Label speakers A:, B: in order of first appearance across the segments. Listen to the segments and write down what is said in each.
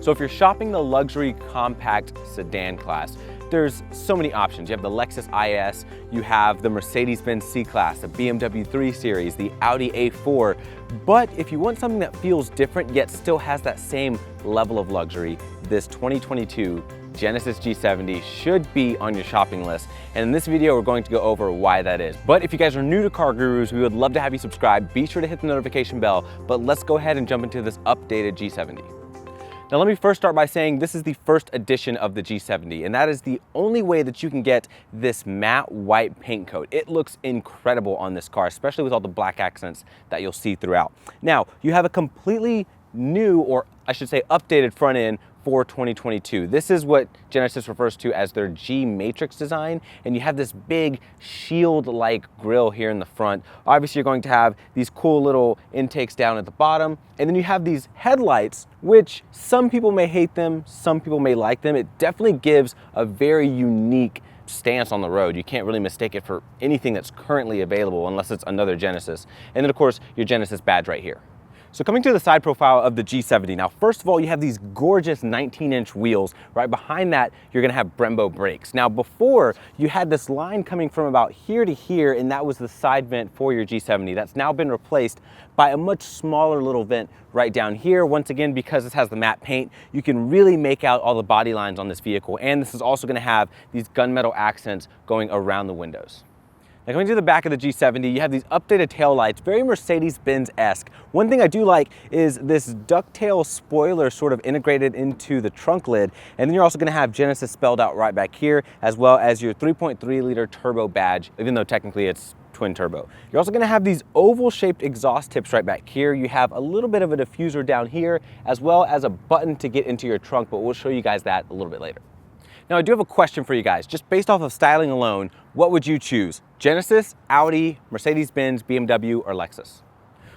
A: So if you're shopping the luxury compact sedan class, there's so many options. You have the Lexus IS, you have the Mercedes-Benz C-Class, the BMW 3 Series, the Audi A4. But if you want something that feels different yet still has that same level of luxury, this 2022 Genesis G70 should be on your shopping list. And in this video, we're going to go over why that is. But if you guys are new to CarGurus, we would love to have you subscribe. Be sure to hit the notification bell. But let's go ahead and jump into this updated G70. Now let me first start by saying this is the first edition of the G70, and that is the only way that you can get this matte white paint coat. It looks incredible on this car, especially with all the black accents that you'll see throughout. Now, you have a completely new, or I should say updated front end for 2022. This is what Genesis refers to as their G Matrix design, and you have this big shield-like grille here in the front. Obviously, you're going to have these cool little intakes down at the bottom, and then you have these headlights, which some people may hate them, some people may like them. It definitely gives a very unique stance on the road. You can't really mistake it for anything that's currently available unless it's another Genesis. And then of course, your Genesis badge right here. So coming to the side profile of the G70, now first of all, you have these gorgeous 19-inch wheels. Right behind that, you're gonna have Brembo brakes. Now before, you had this line coming from about here to here, and that was the side vent for your G70. That's now been replaced by a much smaller little vent right down here. Once again, because this has the matte paint, you can really make out all the body lines on this vehicle. And this is also gonna have these gunmetal accents going around the windows. Now coming to the back of the G70, you have these updated taillights, very Mercedes-Benz-esque. One thing I do like is this ducktail spoiler sort of integrated into the trunk lid. And then you're also gonna have Genesis spelled out right back here, as well as your 3.3 liter turbo badge, even though technically it's twin turbo. You're also gonna have these oval shaped exhaust tips right back here. You have a little bit of a diffuser down here, as well as a button to get into your trunk, but we'll show you guys that a little bit later. Now I do have a question for you guys. Just based off of styling alone, what would you choose? Genesis, Audi, Mercedes-Benz, BMW, or Lexus?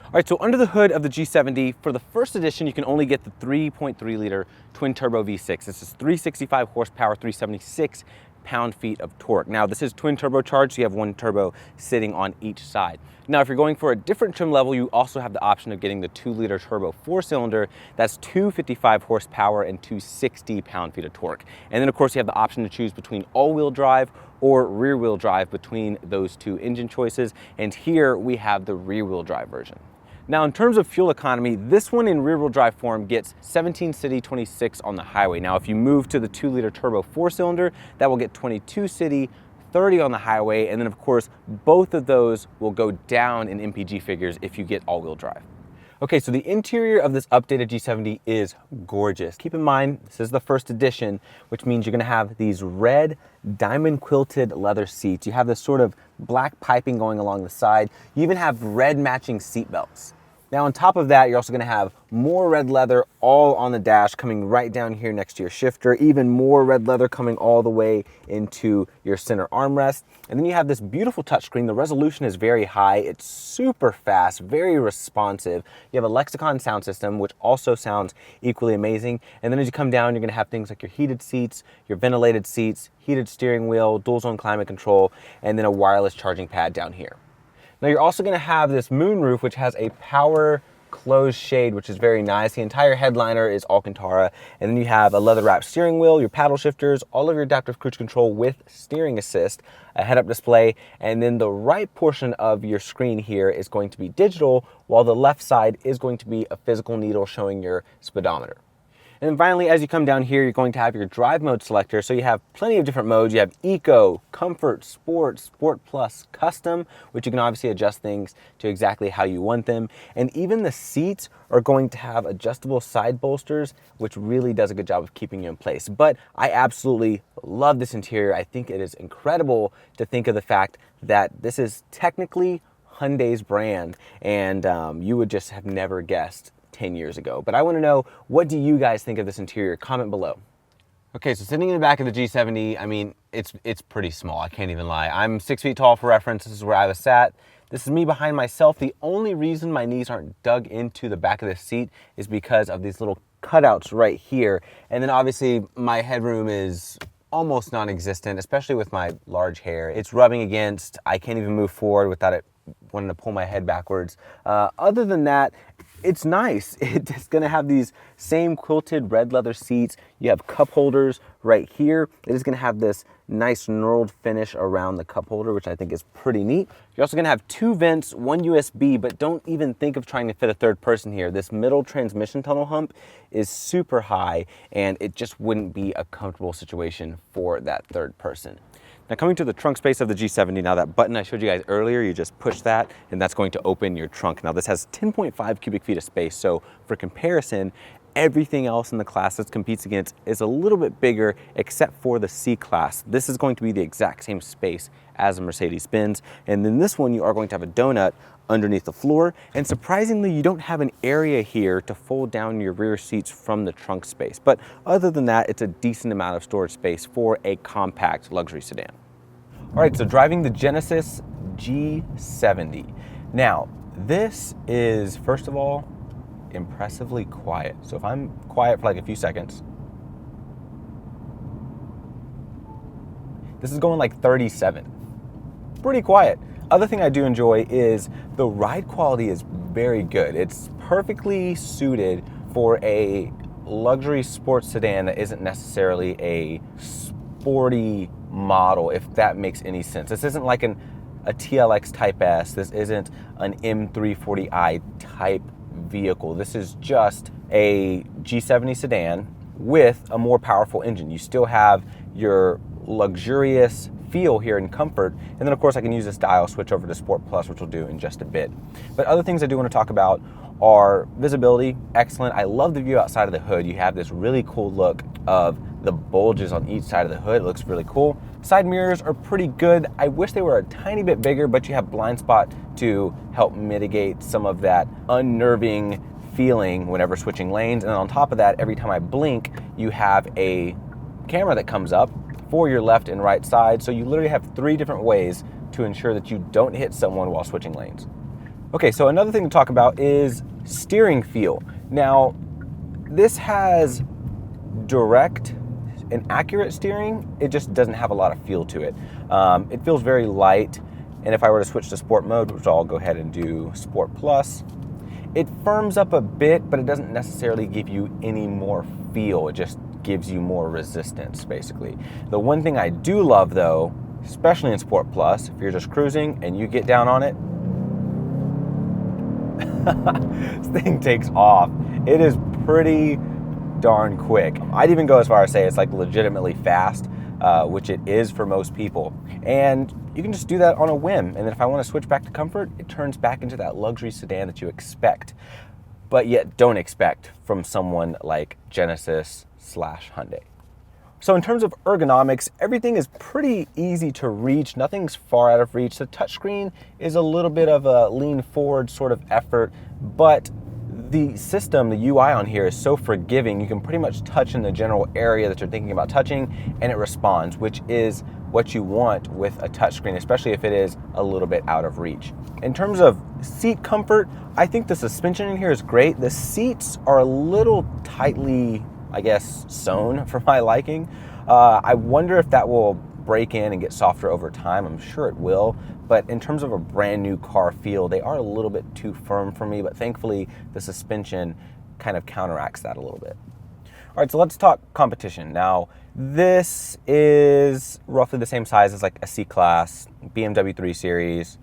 A: All right, so under the hood of the G70, for the first edition, you can only get the 3.3 liter twin turbo V6. This is 365 horsepower, 376 pound-feet of torque. Now this is twin turbocharged, so you have one turbo sitting on each side. Now if you're going for a different trim level, you also have the option of getting the 2 liter turbo 4-cylinder. That's 255 horsepower and 260 pound-feet of torque. And then of course you have the option to choose between all-wheel drive or rear-wheel drive between those two engine choices. And here we have the rear-wheel drive version. Now in terms of fuel economy, this one in rear-wheel drive form gets 17 city, 26 on the highway. Now if you move to the 2 liter turbo 4-cylinder, that will get 22 city, 30 on the highway, and then of course both of those will go down in MPG figures if you get all-wheel drive. Okay, so the interior of this updated G70 is gorgeous. Keep in mind, this is the first edition, which means you're gonna have these red diamond quilted leather seats. You have this sort of black piping going along the side. You even have red matching seat belts. Now on top of that, you're also gonna have more red leather all on the dash coming right down here next to your shifter, even more red leather coming all the way into your center armrest. And then you have this beautiful touchscreen. The resolution is very high. It's super fast, very responsive. You have a Lexicon sound system, which also sounds equally amazing. And then as you come down, you're gonna have things like your heated seats, your ventilated seats, heated steering wheel, dual zone climate control, and then a wireless charging pad down here. Now you're also gonna have this moonroof, which has a power closed shade, which is very nice. The entire headliner is Alcantara. And then you have a leather wrapped steering wheel, your paddle shifters, all of your adaptive cruise control with steering assist, a head-up display, and then the right portion of your screen here is going to be digital, while the left side is going to be a physical needle showing your speedometer. And then finally, as you come down here, you're going to have your drive mode selector. So you have plenty of different modes. You have Eco, Comfort, Sport, Sport Plus, Custom, which you can obviously adjust things to exactly how you want them. And even the seats are going to have adjustable side bolsters, which really does a good job of keeping you in place. But I absolutely love this interior. I think it is incredible to think of the fact that this is technically Hyundai's brand, and you would just have never guessed 10 years ago. But I want to know, what do you guys think of this interior? Comment below. Okay, so sitting in the back of the G70, I mean, it's pretty small, I can't even lie. I'm 6 feet tall for reference. This is where I was sat. This is me behind myself. The only reason my knees aren't dug into the back of the seat is because of these little cutouts right here. And then obviously my headroom is almost non-existent, especially with my large hair. It's rubbing against, I can't even move forward without it wanting to pull my head backwards. Other than that, it's nice. It's gonna have these same quilted red leather seats. You have cup holders right here. It is gonna have this nice knurled finish around the cup holder, which I think is pretty neat. You're also gonna have 2 vents, 1 USB, but don't even think of trying to fit a third person here. This middle transmission tunnel hump is super high, and it just wouldn't be a comfortable situation for that third person. Now coming to the trunk space of the G70, now that button I showed you guys earlier, you just push that and that's going to open your trunk. Now this has 10.5 cubic feet of space, so for comparison, everything else in the class this competes against is a little bit bigger except for the C-Class. This is going to be the exact same space as a Mercedes-Benz, and then this one you are going to have a donut underneath the floor, and surprisingly you don't have an area here to fold down your rear seats from the trunk space. But other than that, it's a decent amount of storage space for a compact luxury sedan. All right, so driving the Genesis G70. Now, this is, first of all, impressively quiet. So if I'm quiet for like a few seconds, this is going like 37. Pretty quiet. Other thing I do enjoy is the ride quality is very good. It's perfectly suited for a luxury sports sedan that isn't necessarily a sporty model, if that makes any sense. This isn't like a TLX Type S. This isn't an M340i type vehicle. This is just a G70 sedan with a more powerful engine. You still have your luxurious feel here and comfort, and then of course I can use this dial, switch over to Sport Plus, which we'll do in just a bit. But other things I do want to talk about are visibility, excellent. I love the view outside of the hood. You have this really cool look of the bulges on each side of the hood. It looks really cool. Side mirrors are pretty good. I wish they were a tiny bit bigger, but you have blind spot to help mitigate some of that unnerving feeling whenever switching lanes. And on top of that, every time I blink, you have a camera that comes up for your left and right side. So you literally have 3 different ways to ensure that you don't hit someone while switching lanes. Okay, so another thing to talk about is steering feel. Now, this has direct and accurate steering. It just doesn't have a lot of feel to it. It feels very light, and if I were to switch to sport mode, which I'll go ahead and do Sport Plus, it firms up a bit, but it doesn't necessarily give you any more feel. It just gives you more resistance, basically. The one thing I do love though, especially in Sport Plus, if you're just cruising and you get down on it, this thing takes off. It is pretty darn quick. I'd even go as far as say it's like legitimately fast, which it is for most people. And you can just do that on a whim. And then if I want to switch back to comfort, it turns back into that luxury sedan that you expect, but yet don't expect from someone like Genesis/Hyundai. So in terms of ergonomics, everything is pretty easy to reach. Nothing's far out of reach. The touchscreen is a little bit of a lean forward sort of effort, but the system, the UI on here is so forgiving. You can pretty much touch in the general area that you're thinking about touching and it responds, which is what you want with a touchscreen, especially if it is a little bit out of reach. In terms of seat comfort, I think the suspension in here is great. The seats are a little tightly, I guess, sewn for my liking. I wonder if that will break in and get softer over time. I'm sure it will, but in terms of a brand new car feel, they are a little bit too firm for me, but thankfully the suspension kind of counteracts that a little bit. All right, so let's talk competition. Now, this is roughly the same size as like a C-Class, BMW 3 Series,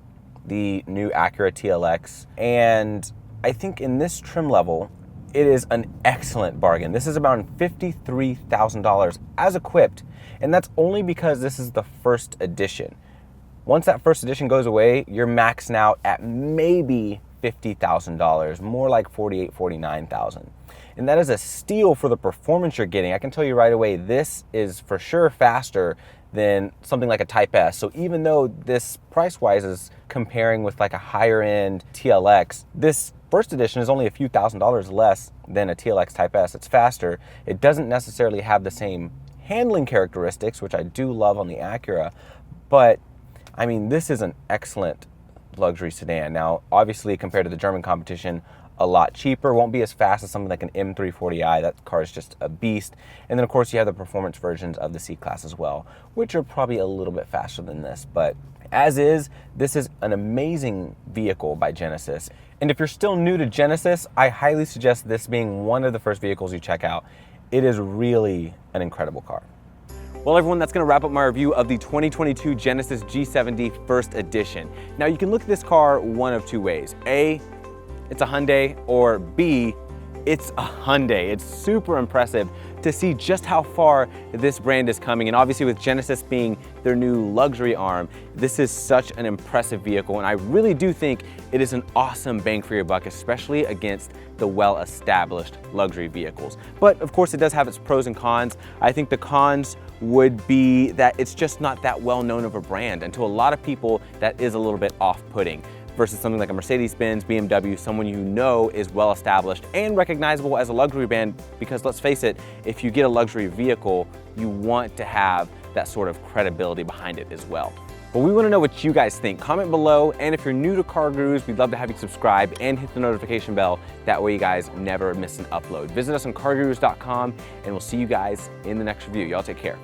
A: the new Acura TLX, and I think in this trim level, it is an excellent bargain. This is about $53,000 as equipped, and that's only because this is the first edition. Once that first edition goes away, you're maxing out at maybe $50,000, more like $48,000, $49,000. And that is a steal for the performance you're getting. I can tell you right away, this is for sure faster than something like a Type S. So even though this price-wise is comparing with like a higher end TLX, this first edition is only a few $1,000s less than a TLX Type S. It's faster. It doesn't necessarily have the same handling characteristics, which I do love on the Acura, but I mean, this is an excellent luxury sedan. Now, obviously compared to the German competition, a lot cheaper, won't be as fast as something like an M340i. That car is just a beast. And then of course you have the performance versions of the C-Class as well, which are probably a little bit faster than this, but as is, this is an amazing vehicle by Genesis. And if you're still new to Genesis, I highly suggest this being one of the first vehicles you check out. It is really an incredible car. Well, everyone, that's going to wrap up my review of the 2022 Genesis G70 First Edition. Now, you can look at this car one of two ways. A, it's a Hyundai, or B, it's a Hyundai. It's super impressive to see just how far this brand is coming. And obviously with Genesis being their new luxury arm, this is such an impressive vehicle. And I really do think it is an awesome bang for your buck, especially against the well-established luxury vehicles. But of course it does have its pros and cons. I think the cons would be that it's just not that well known of a brand, and to a lot of people that is a little bit off-putting, versus something like a Mercedes-Benz, BMW, someone you know is well established and recognizable as a luxury brand, because let's face it, if you get a luxury vehicle, you want to have that sort of credibility behind it as well. But we want to know what you guys think. Comment below, and if you're new to CarGurus, we'd love to have you subscribe and hit the notification bell. That way you guys never miss an upload. Visit us on cargurus.com, and we'll see you guys in the next review. Y'all take care.